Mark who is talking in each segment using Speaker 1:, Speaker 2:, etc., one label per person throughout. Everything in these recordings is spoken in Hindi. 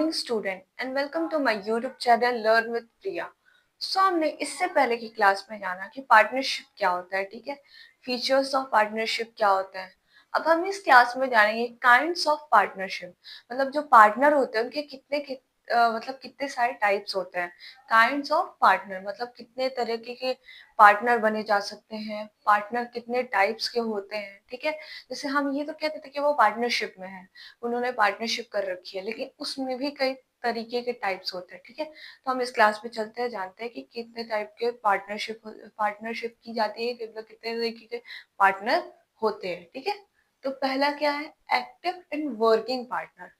Speaker 1: Morning student and welcome to my YouTube channel learn with Priya. So हमने इससे पहले की क्लास में जाना कि पार्टनरशिप क्या होता है, ठीक है। फीचर्स ऑफ पार्टनरशिप क्या होते हैं। अब हम इस क्लास में जानेंगे काइंड्स ऑफ पार्टनरशिप, मतलब जो पार्टनर होते हैं उनके मतलब कितने सारे टाइप्स होते हैं। काइंड्स ऑफ पार्टनर मतलब कितने तरीके के पार्टनर बने जा सकते हैं, पार्टनर कितने टाइप्स के होते हैं, ठीक है। जैसे हम ये तो कहते थे कि वो पार्टनरशिप में है, उन्होंने पार्टनरशिप कर रखी है, लेकिन उसमें भी कई तरीके के टाइप्स होते हैं, ठीक है। तो हम इस क्लास में चलते हैं, जानते हैं कि कितने टाइप के पार्टनरशिप की जाती है, मतलब कितने तरीके के पार्टनर होते हैं, ठीक है। तो पहला क्या है, active and working partner.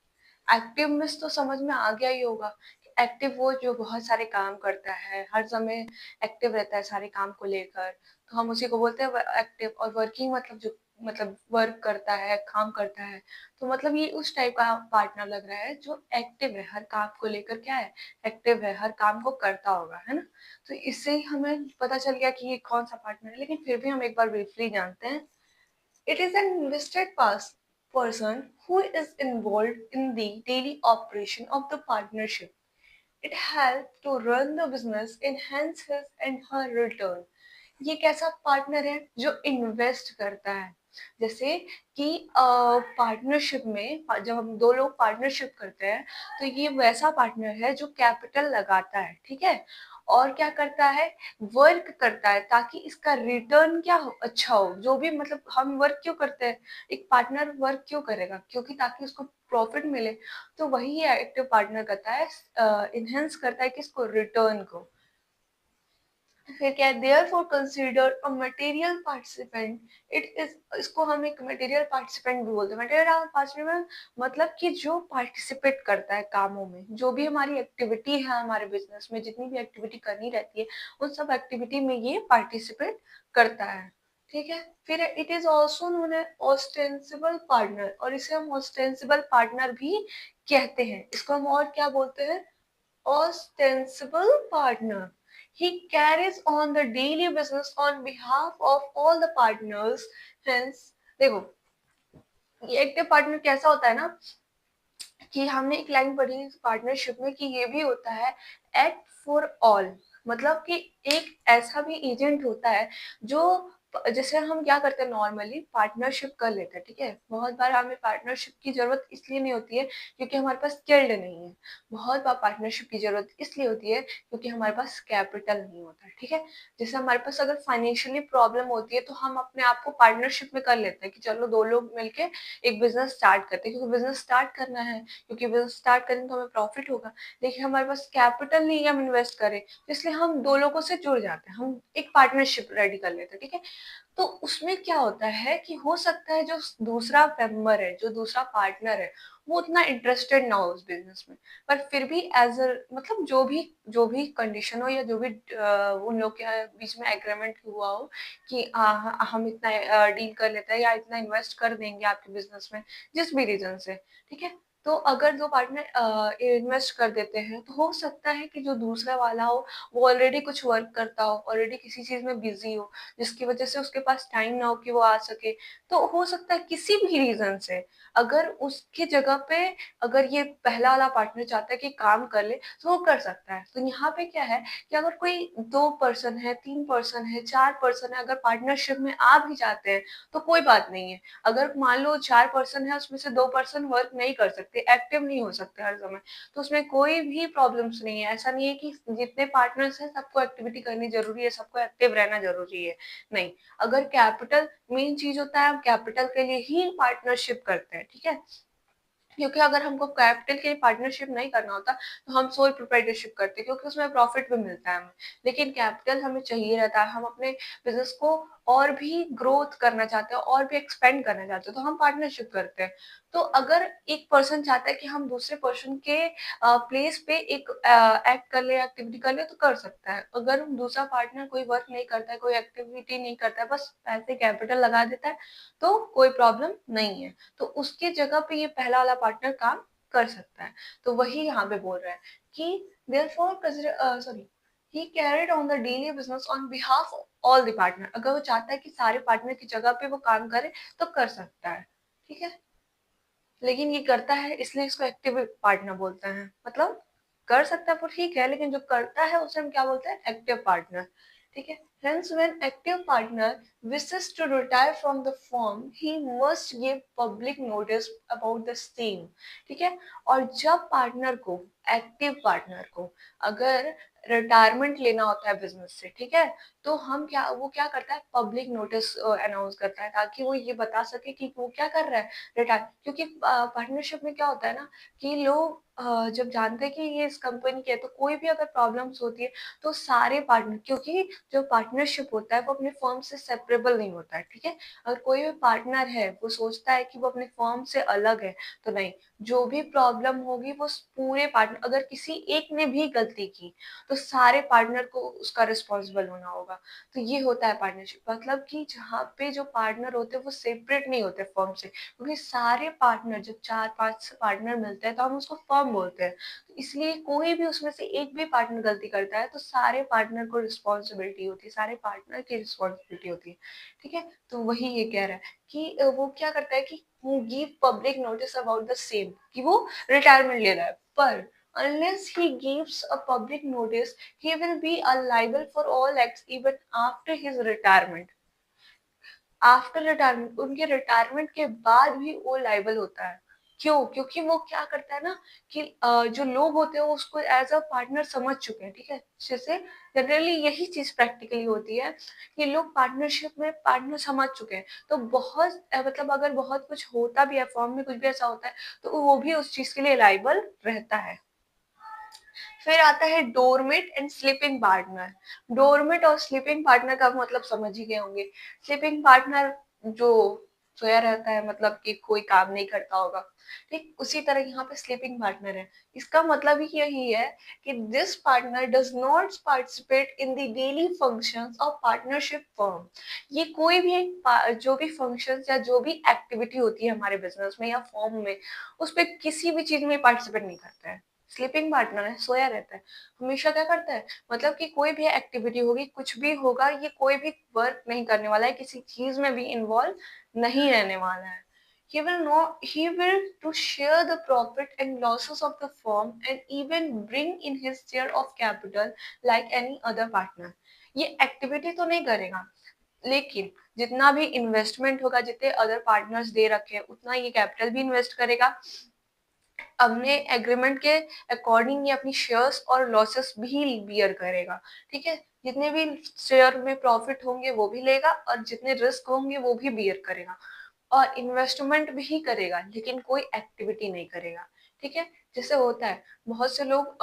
Speaker 1: Active means तो समझ में आ गया ही होगा। एक्टिव वो जो बहुत सारे काम करता है, हर समय एक्टिव रहता है सारे काम को लेकर, तो हम उसी को बोलते हैं एक्टिव। और वर्किंग मतलब जो मतलब वर्क करता है, काम करता है, तो मतलब ये उस टाइप का पार्टनर लग रहा है जो एक्टिव है, हर काम को लेकर क्या है, एक्टिव है, हर काम को करता होगा, है ना। तो इससे ही हमें पता चल गया कि ये कौन सा पार्टनर है, लेकिन फिर भी हम एक बार ब्रीफली जानते हैं। It is an invested person who is involved in the daily operation of the partnership. It helps to run the business, enhance his and her return. ये कैसा पार्टनर है जो इन्वेस्ट करता है। जैसे कि पार्टनरशिप में जब हम दो लोग पार्टनरशिप करते हैं, तो ये वैसा पार्टनर है जो कैपिटल लगाता है, ठीक है। और क्या करता है, वर्क करता है ताकि इसका रिटर्न क्या हो, अच्छा हो। जो भी मतलब हम वर्क क्यों करते हैं, एक पार्टनर वर्क क्यों करेगा, क्योंकि ताकि उसको प्रॉफिट मिले। तो वही एक्टिव पार्टनर करता है, इनहेंस करता है किसको, रिटर्न को। फिर क्या है, therefore consider a material participant. It is, इसको हम एक मटेरियल पार्टिसिपेंट भी बोलते हैं। मटेरियल पार्टिसिपेंट मतलब कि जो पार्टिसिपेट करता है कामों में, जो भी हमारी एक्टिविटी है हमारे बिजनेस में, जितनी भी एक्टिविटी करनी रहती है उन सब एक्टिविटी में ये पार्टिसिपेट करता है, ठीक है। फिर it is also known as ostensible partner, और इसे हम ऑस्टेंसिबल पार्टनर भी कहते हैं। इसको हम और क्या बोलते हैं, ostensible partner. He carries on the daily business on behalf of all the partners. Hence, देखो ये एक्टिव पार्टनर कैसा होता है ना, कि हमने एक लाइन पढ़ी पार्टनरशिप में कि ये भी होता है एक्ट फॉर ऑल। मतलब कि एक ऐसा भी एजेंट होता है जो, जैसे हम क्या करते हैं, नॉर्मली पार्टनरशिप कर लेते हैं, ठीक है। बहुत बार हमें पार्टनरशिप की जरूरत इसलिए नहीं होती है क्योंकि हमारे पास स्किल्ड नहीं है। बहुत बार पार्टनरशिप की जरूरत इसलिए होती है क्योंकि हमारे पास कैपिटल नहीं होता, ठीक है। जैसे हमारे पास अगर फाइनेंशियली प्रॉब्लम होती है तो हम अपने आप को पार्टनरशिप में कर लेते हैं कि चलो दो लोग मिलके एक बिजनेस स्टार्ट करते हैं, क्योंकि बिजनेस स्टार्ट करना है, क्योंकि बिजनेस स्टार्ट करेंगे तो हमें प्रॉफिट होगा। लेकिन हमारे पास कैपिटल नहीं है हम इन्वेस्ट करें, तो इसलिए हम दो लोगों से जुड़ जाते हैं, हम एक पार्टनरशिप रेडी कर लेते हैं, ठीक है। तो उसमें क्या होता है कि हो सकता है जो दूसरा मेंबर है, जो दूसरा पार्टनर है, वो उतना इंटरेस्टेड ना हो उस बिजनेस में, पर फिर भी एज अ मतलब जो भी कंडीशन हो, या जो भी उन लोग के बीच में एग्रीमेंट हुआ हो कि हम इतना डील कर लेते हैं या इतना इन्वेस्ट कर देंगे आपके बिजनेस में, जिस भी रीजन से, ठीक है। तो अगर दो पार्टनर इन्वेस्ट कर देते हैं तो हो सकता है कि जो दूसरा वाला हो वो ऑलरेडी कुछ वर्क करता हो, ऑलरेडी किसी चीज में बिजी हो, जिसकी वजह से उसके पास टाइम ना हो कि वो आ सके। तो हो सकता है किसी भी रीजन से, अगर उसकी जगह पे अगर ये पहला वाला पार्टनर चाहता है कि काम कर ले तो वो कर सकता है। तो यहाँ पे क्या है कि अगर कोई 2 पर्सन है, 3 पर्सन है, 4 पर्सन है, अगर पार्टनरशिप में आ भी जाते हैं तो कोई बात नहीं है। अगर मान लो 4 पर्सन है, उसमें से 2 पर्सन वर्क नहीं कर सकते, एक्टिव नहीं हो सकते हर समय, तो उसमें कोई भी प्रॉब्लम्स नहीं है। ऐसा नहीं है कि जितने पार्टनर्स हैं सबको एक्टिविटी करनी जरूरी है, सबको एक्टिव रहना जरूरी है, नहीं। अगर कैपिटल मेन चीज होता है, हम कैपिटल के लिए ही पार्टनरशिप करते हैं, ठीक है। क्योंकि अगर हमको कैपिटल के लिए पार्टनरशिप नहीं करना होता तो हम सोल प्रोप्राइटरशिप करते, क्योंकि उसमें प्रॉफिट भी मिलता है हमें। लेकिन कैपिटल हमें चाहिए रहता है, हम अपने बिजनेस को और भी ग्रोथ करना चाहते हैं, और भी एक्सपेंड करना चाहते हैं, तो हम पार्टनरशिप करते हैं। तो अगर एक पर्सन चाहता है कि हम दूसरे पर्सन के प्लेस पे एक एक्ट कर ले, एक्टिविटी कर ले, तो कर सकता है। अगर दूसरा पार्टनर कोई वर्क नहीं करता है, कोई एक्टिविटी नहीं करता है, बस पैसे कैपिटल लगा देता है, तो कोई प्रॉब्लम नहीं है। तो उसकी जगह पे ये पहला वाला पार्टनर काम कर सकता है। तो वही यहाँ पे बोल रहा है कि therefore sorry, he carried on the daily business on behalf of all the partner। अगर वो चाहता है कि सारे पार्टनर की जगह पे वो काम करे तो कर सकता है, ठीक है। लेकिन ये करता है इसलिए इसको एक्टिव पार्टनर बोलते हैं। मतलब कर सकता है वो ठीक है, लेकिन जो करता है उसे हम क्या बोलते हैं? Active partner. ठीक है। Hence, when active partner wishes to retire from the firm, he must give public notice about the same. ठीक है। और जब पार्टनर को, एक्टिव पार्टनर को अगर रिटायरमेंट लेना होता है बिजनेस से, ठीक है, तो हम क्या वो क्या करता है? पब्लिक नोटिस अनाउंस करता है, ताकि वो ये बता सके कि वो क्या कर रहा है, रिटायर। क्योंकि पार्टनरशिप में क्या होता है ना कि लोग जब जानते हैं कि ये इस कंपनी के है, तो कोई भी अगर प्रॉब्लम्स होती है तो सारे पार्टनर, क्योंकि जो पार्टनरशिप होता है वो अपने फर्म से सेपरेबल नहीं होता है। ठीक है। अगर कोई भी पार्टनर है वो सोचता है कि वो अपने फर्म से अलग है, तो नहीं, जो भी प्रॉब्लम होगी वो पूरे पार्टनर, अगर किसी एक ने भी गलती की तो सारे पार्टनर को उसका रिस्पॉन्सिबल होना होगा। तो ये होता है पार्टनरशिप। मतलब कि जहाँ पे जो पार्टनर होते हैं वो सेपरेट नहीं होते फर्म से, क्योंकि सारे पार्टनर, जब 4-5 पार्टनर मिलते हैं तो हम उसको फर्म बोलते हैं। तो इसलिए कोई भी उसमें से एक भी पार्टनर गलती करता है तो सारे पार्टनर को रिस्पॉन्सिबिलिटी होती है, सारे पार्टनर की रिस्पॉन्सिबिलिटी होती है। ठीक है। तो वही ये कह रहा है कि वो क्या करता है कि give public notice about the same, कि वो रिटायरमेंट ले रहा है, पर unless he gives a public notice, he will be liable for all acts even after his retirement. After retirement, उनके रिटायरमेंट के बाद भी वो लाइबल होता है। क्यों? क्योंकि वो क्या करता है ना कि जो लोग होते हैं वो उसको एज अ पार्टनर समझ चुके हैं। ठीक है। जैसे जनरली यही चीज प्रैक्टिकली होती है कि लोग पार्टनरशिप में पार्टनर समझ चुके हैं, तो बहुत मतलब अगर बहुत कुछ होता भी है फॉर्म में, कुछ भी ऐसा होता है, तो वो भी उस चीज के लिए लाइबल रहता है। फिर आता है doormat and sleeping partner. Doormat और स्लीपिंग पार्टनर का मतलब समझ ही गए होंगे। स्लीपिंग पार्टनर जो सोया रहता है, मतलब कि कोई काम नहीं करता होगा। ठीक उसी तरह यहाँ पे स्लीपिंग पार्टनर है। इसका मतलब ही यही है कि this partner does not participate in the daily functions of partnership firm. ये कोई भी जो भी फंक्शंस या जो भी एक्टिविटी होती है हमारे बिजनेस में या फर्म में, उस पर किसी भी चीज में पार्टिसिपेट नहीं करता है। स्लीपिंग पार्टनर है, सोया रहता है, हमेशा क्या करता है, मतलब कि कोई भी एक्टिविटी होगी, कुछ भी होगा, ये कोई भी वर्क नहीं करने वाला है, किसी चीज में भी इन्वॉल्व नहीं रहने वाला है। He will to share the profit and losses of the firm and even bring in his share of capital like any other partner. ये एक्टिविटी तो नहीं करेगा, लेकिन जितना भी इन्वेस्टमेंट होगा, जितने अदर पार्टनर्स दे रखे हैं, उतना ये कैपिटल भी इन्वेस्ट करेगा, अपने एग्रीमेंट के अकॉर्डिंग ये अपनी शेयर्स और लॉसेस भी बियर करेगा। ठीक है। जितने भी शेयर में प्रॉफिट होंगे वो भी लेगा, और जितने रिस्क होंगे वो भी बियर करेगा, और इन्वेस्टमेंट भी करेगा, लेकिन कोई एक्टिविटी नहीं करेगा। ठीक है। जैसे होता है बहुत से लोग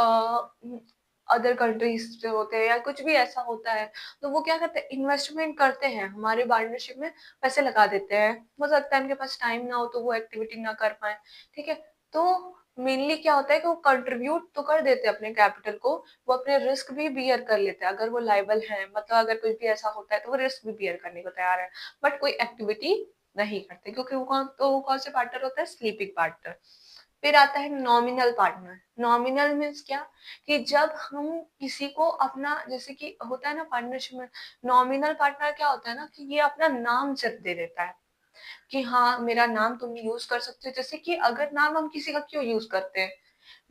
Speaker 1: अदर कंट्रीज से होते हैं या कुछ भी ऐसा होता है, तो वो क्या करते हैं, इन्वेस्टमेंट करते हैं हमारे पार्टनरशिप में, पैसे लगा देते हैं, हो सकता है उनके पास टाइम ना हो तो वो एक्टिविटी ना कर पाए। ठीक है। तो मेनली क्या होता है कि वो कंट्रीब्यूट तो कर देते हैं अपने कैपिटल को, वो अपने रिस्क भी बियर कर लेते हैं, अगर वो लाइबल है, मतलब अगर कुछ भी ऐसा होता है तो वो रिस्क भी बियर करने को तैयार है, बट कोई एक्टिविटी नहीं करते, क्योंकि वो कौन से पार्टनर होता है? Sleeping partner. फिर आता है नॉमिनल पार्टनर। नॉमिनल मीन्स क्या, कि जब हम किसी को अपना, जैसे कि होता है ना पार्टनरशिप में, नॉमिनल पार्टनर क्या होता है ना कि ये अपना नाम जब दे देता है कि हाँ मेरा नाम तुम यूज कर सकते हो। जैसे कि अगर नाम हम किसी का क्यों यूज करते हैं,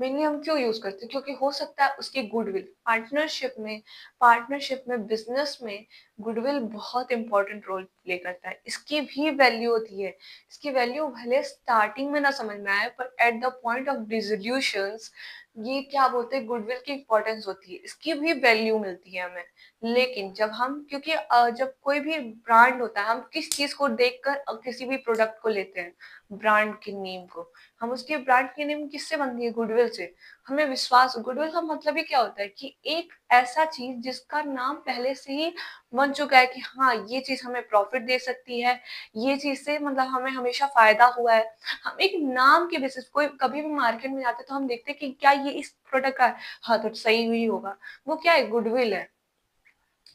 Speaker 1: मेनली हम क्यों यूज करते हैं, क्योंकि हो सकता है उसकी गुडविल, पार्टनरशिप में बिजनेस में गुडविल बहुत इंपॉर्टेंट रोल प्ले करता है, इसकी भी वैल्यू होती है। इसकी वैल्यू भले स्टार्टिंग में ना समझ में आए, पर एट द पॉइंट ऑफ डिसोल्यूशंस ये क्या बोलते हैं, गुडविल की इंपॉर्टेंस होती है, इसकी भी वैल्यू मिलती है हमें। लेकिन जब हम, क्योंकि जब कोई भी ब्रांड होता है, हम किस चीज को देखकर किसी भी प्रोडक्ट को लेते हैं, ब्रांड की नेम को, हम उसके ब्रांड की नेम किससे बनती है? गुडविल से। हमें विश्वास, गुडविल का मतलब ही क्या होता है कि एक ऐसा चीज जिसका नाम पहले से ही बन चुका है कि हाँ ये चीज हमें प्रॉफिट दे सकती है, ये चीज से मतलब हमें हमेशा फायदा हुआ है। हम एक नाम के बेसिस, कोई कभी भी मार्केट में जाते हैं तो हम देखते हैं कि क्या ये इस प्रोडक्ट का है, हाँ तो सही हुई होगा, वो क्या है? गुडविल है।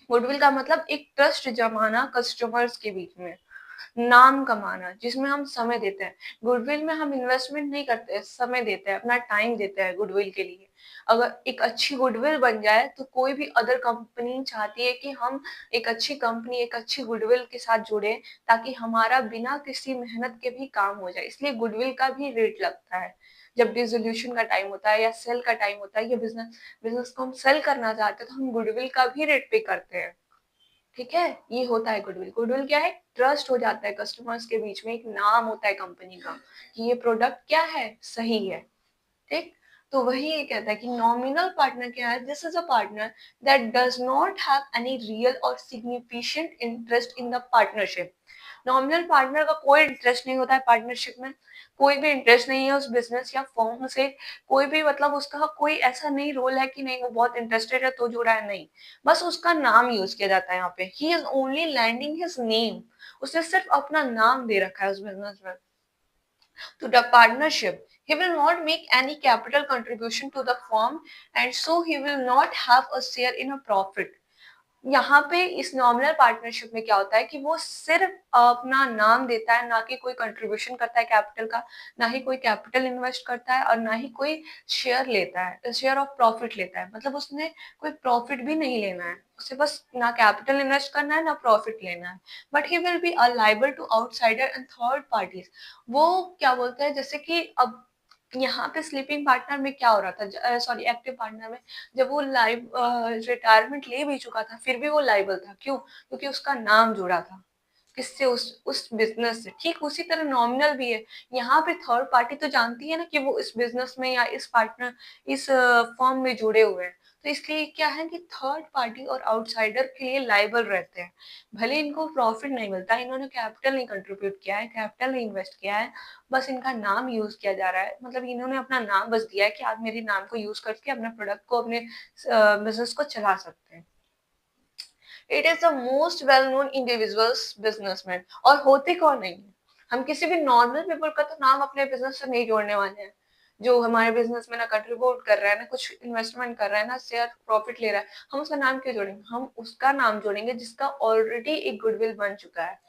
Speaker 1: गुडविल का मतलब एक ट्रस्ट जमाना कस्टमर्स के बीच में। नाम कमाना जिसमें हम समय देते हैं। गुडविल में हम इन्वेस्टमेंट नहीं करते, समय देते हैं, अपना टाइम देते हैं गुडविल के लिए। अगर एक अच्छी गुडविल बन जाए तो कोई भी अदर कंपनी चाहती है कि हम एक अच्छी कंपनी, एक अच्छी गुडविल के साथ जुड़े, ताकि हमारा बिना किसी मेहनत के भी काम हो जाए। इसलिए गुडविल का भी रेट लगता है। जब डिसोल्यूशन का टाइम होता है या सेल का टाइम होता है, या बिजनेस को हम सेल करना चाहते हैं, तो हम गुडविल का भी रेट पे करते हैं। ठीक है, ये होता है गुडविल। गुडविल क्या है? ट्रस्ट हो जाता है कस्टमर्स के बीच में, एक नाम होता है कंपनी का कि ये प्रोडक्ट क्या है, सही है। ठीक, तो वही ये कहता है कि नॉमिनल पार्टनर क्या है? This is a partner that does not have any real और significant interest in the partnership. Nominal partner का कोई इंटरेस्ट नहीं होता है पार्टनरशिप में, कोई भी इंटरेस्ट नहीं है उस बिजनेस या फॉर्म से, कोई भी मतलब उसका कोई ऐसा नहीं रोल है कि नहीं वो बहुत इंटरेस्टेड है तो जुड़ा है, नहीं। बस उसका नाम यूज किया जाता है यहाँ पे। He is only landing his name, उसने सिर्फ अपना नाम दे रखा है उस बिजनेस में to the partnership. He will not make any capital contribution to the firm, and so he will not have a share in a profit. यहाँ पे इस नॉमिनल पार्टनरशिप में क्या होता है कि वो सिर्फ अपना नाम देता है, ना कि कोई कंट्रीब्यूशन करता है कैपिटल का, ना ही कोई कैपिटल इन्वेस्ट करता है, और ना ही कोई शेयर लेता है, शेयर ऑफ प्रॉफिट लेता है। मतलब उसने कोई प्रॉफिट भी नहीं लेना है, उसे बस ना कैपिटल इन्वेस्ट करना है ना प्रॉफिट लेना है। But he will be liable to outsider and third parties. वो क्या बोलते हैं, जैसे कि अब यहाँ पे स्लीपिंग पार्टनर में क्या हो रहा था, सॉरी एक्टिव पार्टनर में, जब वो लाइव रिटायरमेंट ले भी चुका था फिर भी वो लाइबल था। क्यों? क्योंकि उसका नाम जुड़ा था किससे? उस बिजनेस से। ठीक उसी तरह नॉमिनल भी है। यहाँ पे थर्ड पार्टी तो जानती है ना कि वो इस बिजनेस में या इस पार्टनर, इस फर्म में जुड़े हुए हैं, तो इसलिए क्या है कि थर्ड पार्टी और आउटसाइडर के लिए लाइबल रहते हैं। भले इनको प्रॉफिट नहीं मिलता, इन्होंने कैपिटल नहीं कंट्रीब्यूट किया है, कैपिटल नहीं इन्वेस्ट किया है, बस इनका नाम यूज किया जा रहा है। मतलब इन्होंने अपना नाम बस दिया है कि आप मेरे नाम को यूज करके अपने प्रोडक्ट को, अपने बिजनेस को चला सकते हैं। It is the most well known individuals businessman. और होते कौन नहीं है? हम किसी भी नॉर्मल पीपल का तो नाम अपने बिजनेस से नहीं जोड़ने वाले हैं। जो हमारे बिजनेस में ना कंट्रीब्यूट कर रहा है, ना कुछ इन्वेस्टमेंट कर रहा है, ना शेयर प्रॉफिट ले रहा है, हम उसका नाम क्यों जोड़ेंगे? हम उसका नाम जोड़ेंगे जिसका ऑलरेडी एक गुडविल बन चुका है,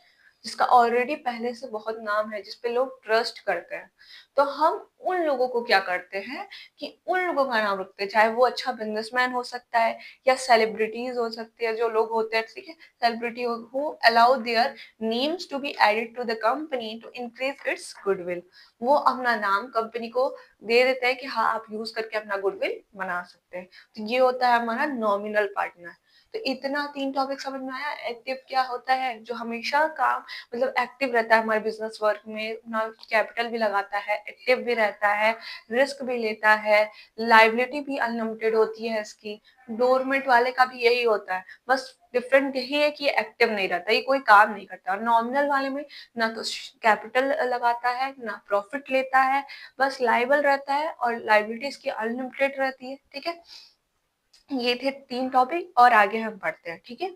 Speaker 1: जिसका ऑलरेडी पहले से बहुत नाम है, जिसपे लोग ट्रस्ट करते हैं। तो हम उन लोगों को क्या करते हैं कि उन लोगों का नाम रखते हैं, चाहे वो अच्छा बिजनेसमैन हो सकता है या सेलिब्रिटीज हो सकती है, जो लोग होते हैं, ठीक है, celebrity who allow their names to be added to the company to increase its goodwill. वो अपना नाम कंपनी को दे देते हैं कि हाँ आप यूज करके अपना गुडविल बना सकते हैं। तो ये होता है हमारा नॉमिनल पार्टनर। तो इतना 3 टॉपिक समझ में आया। एक्टिव क्या होता है? जो हमेशा काम मतलब एक्टिव रहता है हमारे बिजनेस वर्क में, अपना कैपिटल भी लगाता है, एक्टिव भी रहता है, रिस्क भी लेता है, लाइबिलिटी भी अनलिमिटेड होती है इसकी। डोरमेट वाले का भी यही होता है, बस डिफरेंट यही है कि ये एक्टिव नहीं रहता, ये कोई काम नहीं करता। और नॉमिनल वाले में ना तो कैपिटल लगाता है ना प्रॉफिट लेता है, बस लाइबल रहता है और लाइबिलिटी इसकी अनलिमिटेड रहती है। ठीक है, ये थे 3 टॉपिक और आगे हम पढ़ते हैं। ठीक है।